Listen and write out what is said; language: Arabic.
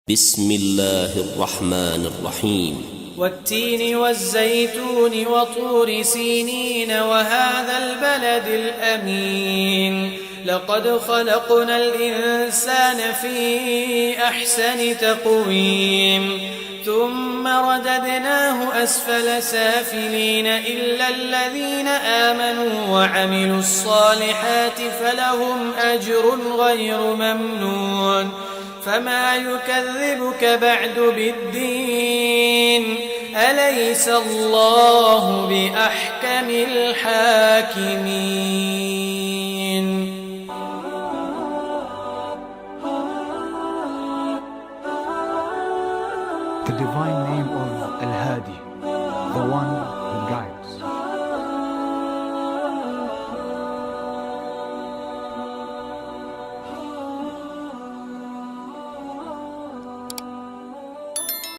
بسم الله الرحمن الرحيم والتين والزيتون وطور سينين وهذا البلد الأمين لقد خلقنا الإنسان في أحسن تقويم ثم رددناه أسفل سافلين إلا الذين آمنوا وعملوا الصالحات فلهم أجر غير ممنون فما يكذبك بعد بالدين أليس الله بأحكم الحاكمين. The divine name of Al-Hadi, the one who guides.